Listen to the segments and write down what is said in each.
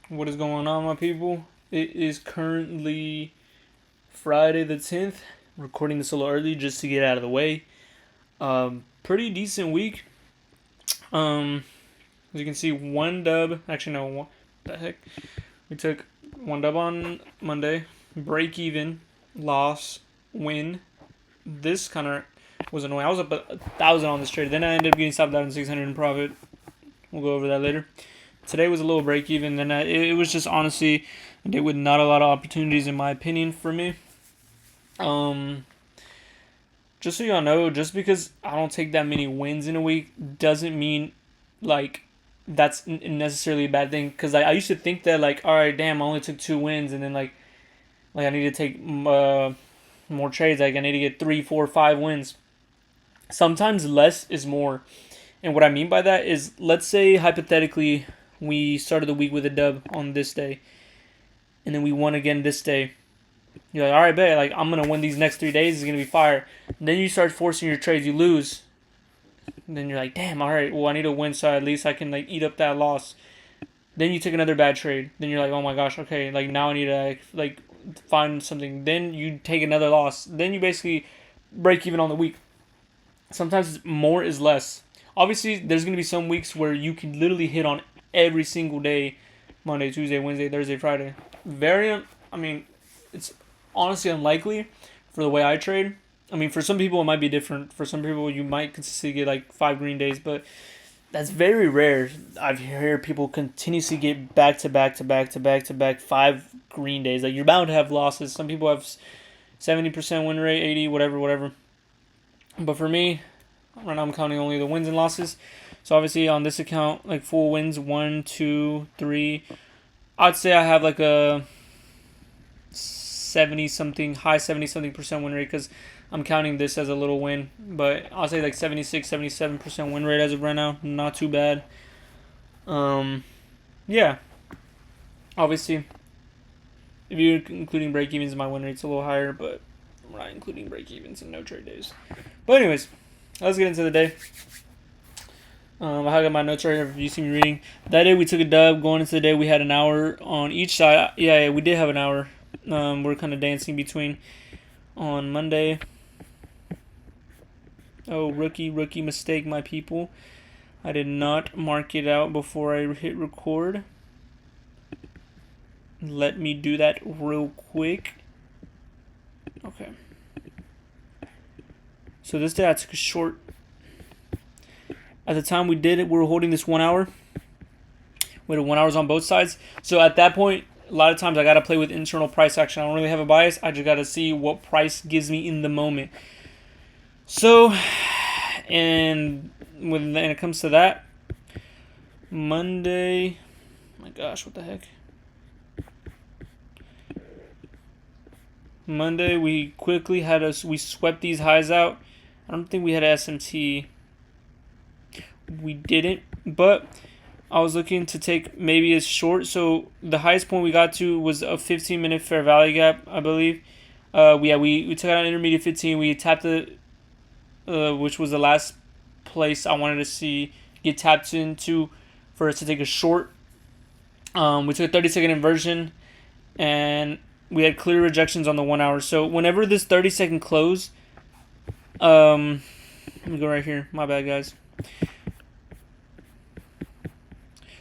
What is going on, my people? It is currently Friday the 10th. Recording this a little early just to get out of the way. Pretty decent week. Um, as you can see, one dub. Actually, no, what the heck? We took one dub on Monday, break even, loss, win. This kind of was annoying. I was up 1,000 on this trade. Then I ended up getting stopped out in 600 in profit. We'll go over that later. Today was a little break even. Then it was just honestly a day with not a lot of opportunities, in my opinion, for me. Um, just so y'all know, just because I don't take that many wins in a week doesn't mean like that's necessarily a bad thing. Because I used to think that like, all right, damn, I only took 2 wins, and then like I need to take more trades. Like I need to get 3, 4, 5 wins. Sometimes less is more. And what I mean by that is, let's say hypothetically we started the week with a dub on this day, and then we won again this day. You're like, all right, bet, like I'm gonna win these next 3 days. It's gonna be fire. And then you start forcing your trades, you lose. And then you're like, damn, all right, well I need to win so at least I can like eat up that loss. Then you take another bad trade. Then you're like, oh my gosh, okay, like now I need to like find something. Then you take another loss. Then you basically break even on the week. Sometimes more is less. Obviously, there's going to be some weeks where you can literally hit on every single day, Monday, Tuesday, Wednesday, Thursday, Friday. I mean, it's honestly unlikely for the way I trade. I mean, for some people, it might be different. For some people, you might consistently get like 5 green days, but that's very rare. I've heard people continuously get back to back to back to back to back 5 green days. Like, you're bound to have losses. Some people have 70% win rate, 80, whatever. But for me, right now I'm counting only the wins and losses. So obviously on this account, like full wins, 1, 2, 3. I'd say I have like a 70 something, high 70 something percent win rate because I'm counting this as a little win. But I'll say like 76, 77% win rate as of right now. Not too bad. Yeah. Obviously, if you're including break evens, my win rate's a little higher, but I'm not including break evens and no trade days. But anyways, let's get into the day. I got my notes right here if you see me reading. That day we took a dub. Going into the day, we had an hour on each side. Yeah, we did have an hour. We're kind of dancing between on Monday. Oh, rookie mistake, my people. I did not mark it out before I hit record. Let me do that real quick. Okay. So this day I took a short. At the time we did it, we were holding this 1 hour. We had 1 hour on both sides. So at that point, a lot of times I got to play with internal price action. I don't really have a bias. I just got to see what price gives me in the moment. So, and when it comes to that, Monday, my gosh, what the heck? Monday, we quickly we swept these highs out. I don't think we had a SMT. We didn't, but I was looking to take maybe a short. So the highest point we got to was a 15-minute fair value gap, I believe. We took out an intermediate 15. We tapped the, which was the last place I wanted to see get tapped into for us to take a short. We took a 30-second inversion, and we had clear rejections on the 1 hour. So whenever this 30-second close, let me go right here. My bad, guys.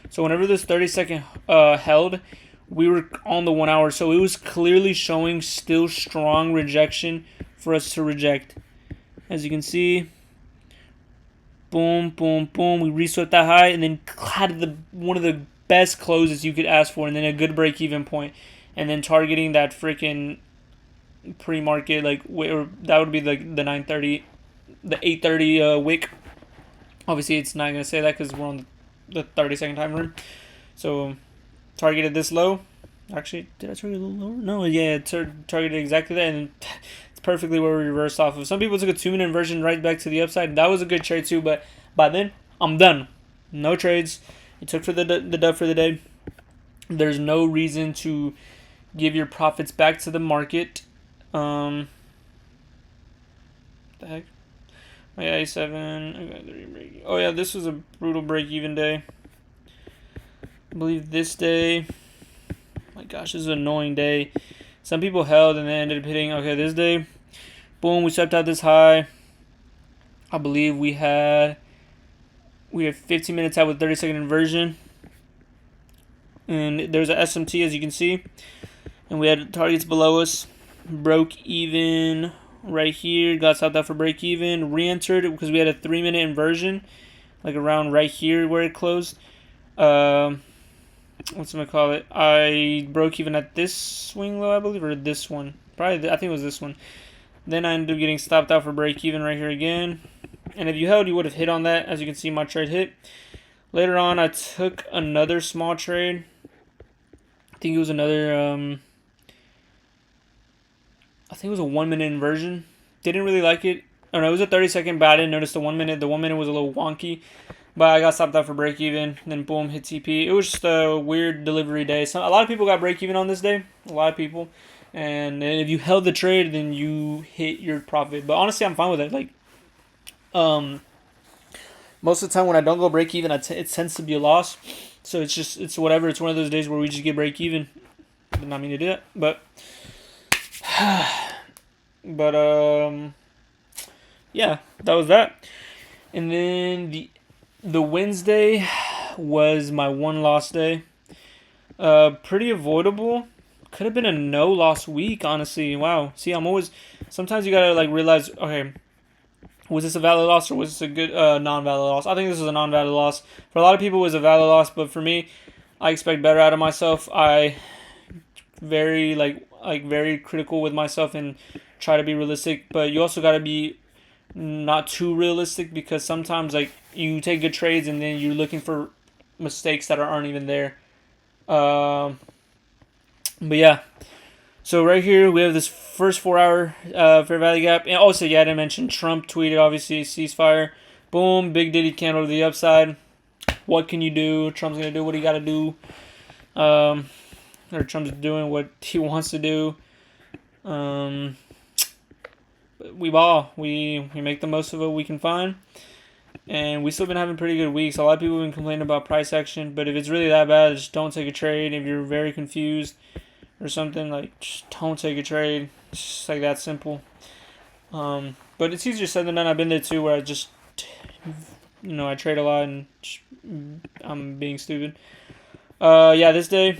So whenever this 30-second held, we were on the 1 hour. So it was clearly showing still strong rejection for us to reject. As you can see, boom, boom, boom. We reswept that high and then had one of the best closes you could ask for, and then a good break-even point, and then targeting that freaking pre-market, like that would be like the 9:30, the 8:30 wick. Obviously, it's not gonna say that because we're on the 30-second time frame. So targeted this low. Actually, did I target a little lower? No, yeah, targeted exactly that, and it's perfectly where we reversed off of. Some people took a 2-minute inversion right back to the upside. That was a good trade too, but by then I'm done. No trades. It took for the dub for the day. There's no reason to give your profits back to the market. The heck? Oh yeah, A7. Oh yeah, this was a brutal break-even day. I believe this day my gosh, this is an annoying day. Some people held and then ended up hitting. Okay, this day, boom, we swept out this high. I believe we had 15 minutes out with 30-second inversion. And there's a SMT, as you can see. And we had targets below us. Broke even right here. Got stopped out for break even. Re-entered because we had a 3-minute inversion. Like around right here where it closed. What's I'm gonna call it? I broke even at this swing low, I believe, or this one. Probably, I think it was this one. Then I ended up getting stopped out for break even right here again. And if you held, you would have hit on that. As you can see, my trade hit. Later on, I took another small trade. I think it was another, I think it was a 1-minute inversion. Didn't really like it. Oh no, it was a 30-second, but I didn't notice the 1 minute. The 1 minute was a little wonky. But I got stopped out for break even. Then boom, hit TP. It was just a weird delivery day. So a lot of people got break even on this day. A lot of people. And if you held the trade, then you hit your profit. But honestly, I'm fine with it. Like, most of the time when I don't go break even, it tends to be a loss. So it's whatever. It's one of those days where we just get break even. Did not mean to do that, but yeah, that was that. And then the Wednesday was my one loss day. Pretty avoidable. Could have been a no loss week, honestly. Wow. See, sometimes you gotta like realize, okay, was this a valid loss or was this a good non-valid loss? I think this was a non-valid loss. For a lot of people, it was a valid loss, but for me, I expect better out of myself. I very very critical with myself and try to be realistic, but you also gotta be not too realistic because sometimes like you take good trades and then you're looking for mistakes that aren't even there. But yeah. So right here we have this first 4-hour fair value gap, and also I didn't mention Trump tweeted obviously ceasefire. Boom, big Diddy candle to the upside. What can you do? Trump's gonna do what he gotta do. Or Trump's doing what he wants to do. We ball. We make the most of what we can find. And we've still been having pretty good weeks. A lot of people have been complaining about price action, but if it's really that bad, just don't take a trade. If you're very confused or something, like, just don't take a trade. It's just like that simple. But it's easier said than done. I've been there too, where I just, I trade a lot and I'm being stupid. This day,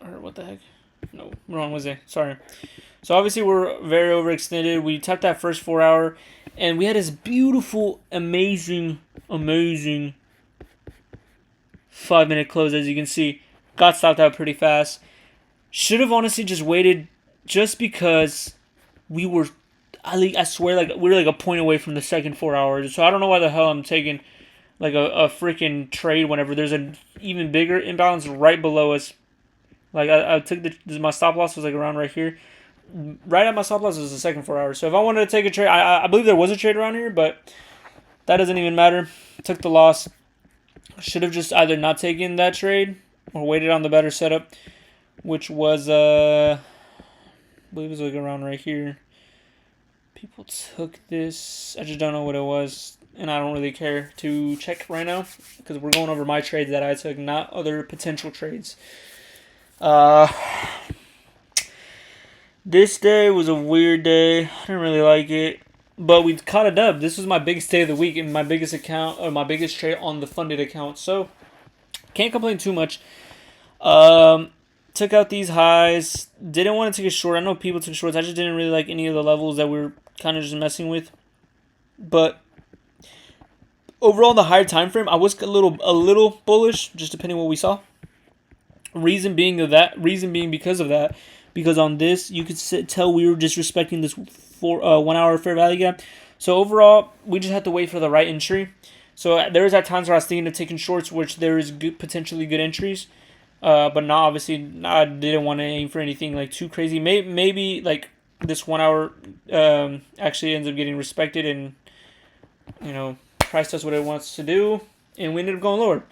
or what the heck? No, wrong Wednesday. Sorry. So obviously we're very overextended. We tapped that first 4-hour, and we had this beautiful, amazing 5-minute close, as you can see. Got stopped out pretty fast. Should have honestly just waited, just because we were, I swear, like we were like a point away from the second 4 hours. So I don't know why the hell I'm taking like a freaking trade whenever there's an even bigger imbalance right below us. Like I took my stop loss was like around right here. Right at my stop loss was the second 4 hours. So if I wanted to take a trade, I believe there was a trade around here, but that doesn't even matter. Took the loss. Should have just either not taken that trade or waited on the better setup, which was I believe it was like around right here. People took this. I just don't know what it was, and I don't really care to check right now because we're going over my trades that I took, not other potential trades. This day was a weird day. I didn't really like it, but we caught a dub. This was my biggest day of the week and my biggest account, or my biggest trade on the funded account. So can't complain too much. Took out these highs. Didn't want to take a short. I know people took shorts. I just didn't really like any of the levels that we were kind of just messing with. But overall, the higher time frame, I was a little bullish, just depending on what we saw. Reason being because of that. Because on this, you could tell we were just respecting this 1 hour fair value gap. So overall, we just had to wait for the right entry. So there was at times where I was thinking of taking shorts, which there is potentially good entries. But not obviously, I didn't want to aim for anything like too crazy. Maybe like this 1 hour actually ends up getting respected and price does what it wants to do, and we ended up going lower.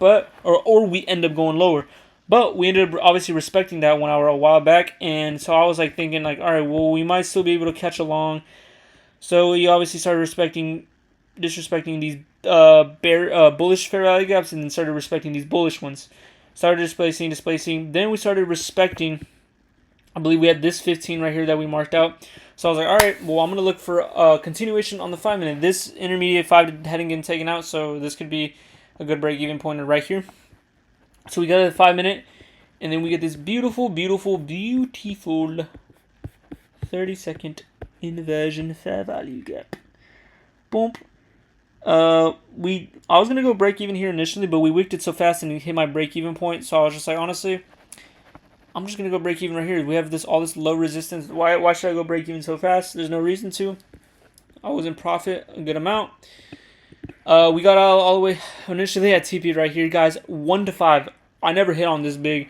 Or we end up going lower. But we ended up obviously respecting that 1 hour a while back, and so I was like thinking like, all right, well, we might still be able to catch along. So we obviously started disrespecting these bullish fair value gaps, and then started respecting these bullish ones. Started displacing. Then we started respecting. I believe we had this 15 right here that we marked out. So I was like, all right, well, I'm going to look for a continuation on the 5 minute. This intermediate 5 hadn't getting taken out, so this could be a good break-even point right here. So we got a 5 minute, and then we get this beautiful 30-second inversion fair value gap. Boom. I was going to go break-even here initially, but we wicked it so fast and hit my break-even point, so I was just like, honestly, I'm just gonna go break even right here. We have all this low resistance. Why should I go break even so fast? There's no reason to. I was in profit a good amount. We got all the way initially at TP right here, guys. 1 to 5. I never hit on this big.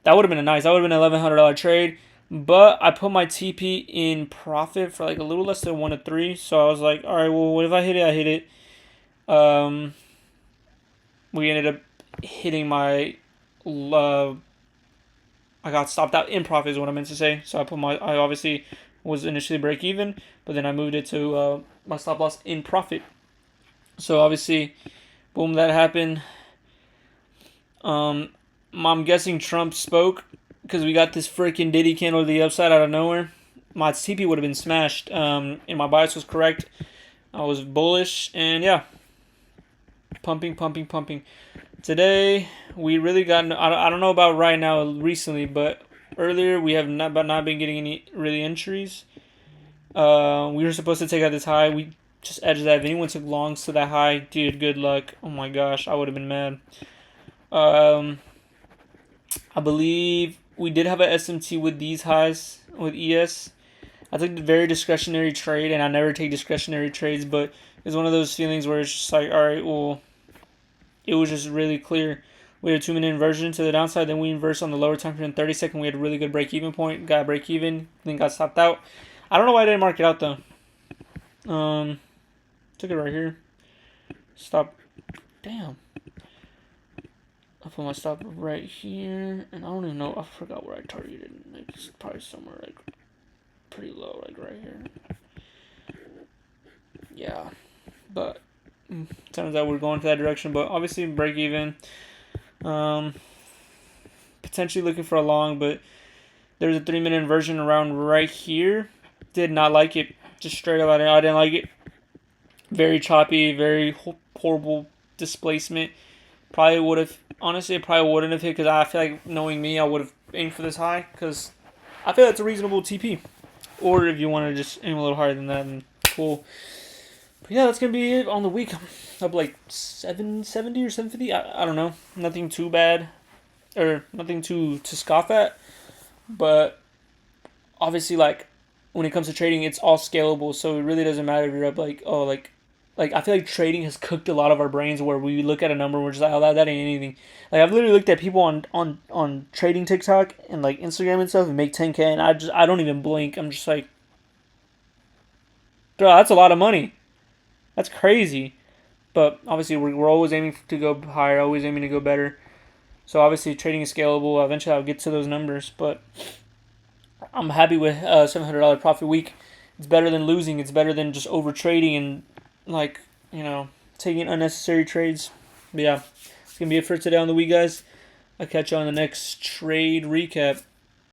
That would have been That would have been an $1,100 trade. But I put my TP in profit for like a little less than 1 to 3. So I was like, all right, well, what if I hit it? I hit it. We ended up hitting my. I got stopped out in profit is what I meant to say. So I obviously was initially break even, but then I moved it to my stop loss in profit. So obviously, boom, that happened. I'm guessing Trump spoke because we got this freaking Diddy candle to the upside out of nowhere. My TP would have been smashed, and my bias was correct. I was bullish, and yeah, pumping. Today, we really got, I don't know about right now recently, but earlier we have not been getting any really entries. We were supposed to take out this high. We just edged that. If anyone took longs to that high, dude, good luck. Oh my gosh, I would have been mad. I believe we did have a SMT with these highs, with ES. I took a very discretionary trade, and I never take discretionary trades, but it's one of those feelings where it's just like, all right, well, it was just really clear. We had a 2 minute inversion to the downside, then we inversed on the lower time frame in 30 seconds. We had a really good break even point, got break even, then got stopped out. I don't know why I didn't mark it out though. Took it right here. Stop. Damn. I put my stop right here, and I don't even know. I forgot where I targeted. Like, it's probably somewhere like pretty low, like right here. Yeah, but turns out we're going to that direction. But obviously break even. Potentially looking for a long, but there's a 3 minute inversion around right here. Did not like it. Just straight up, I didn't like it. Very choppy, very horrible displacement. Probably would have, honestly, it probably wouldn't have hit because I feel like, knowing me, I would have aimed for this high because I feel that's a reasonable TP. Or if you want to just aim a little higher than that, then cool. But yeah, that's going to be it on the week. Up like 770 or 750. I don't know. Nothing too bad. Or nothing to scoff at. But obviously, like, when it comes to trading, it's all scalable. So it really doesn't matter if you're up like, oh, like I feel like trading has cooked a lot of our brains where we look at a number and we're just like, oh, that ain't anything. Like, I've literally looked at people on trading TikTok and like Instagram and stuff and make 10K, and I don't even blink. I'm just like, bro, that's a lot of money. That's crazy. But obviously, we're always aiming to go higher, always aiming to go better. So obviously, trading is scalable. Eventually, I'll get to those numbers. But I'm happy with $700 profit week. It's better than losing. It's better than just over trading and like, taking unnecessary trades. But yeah, it's gonna be it for today on the week, guys. I'll catch you on the next trade recap.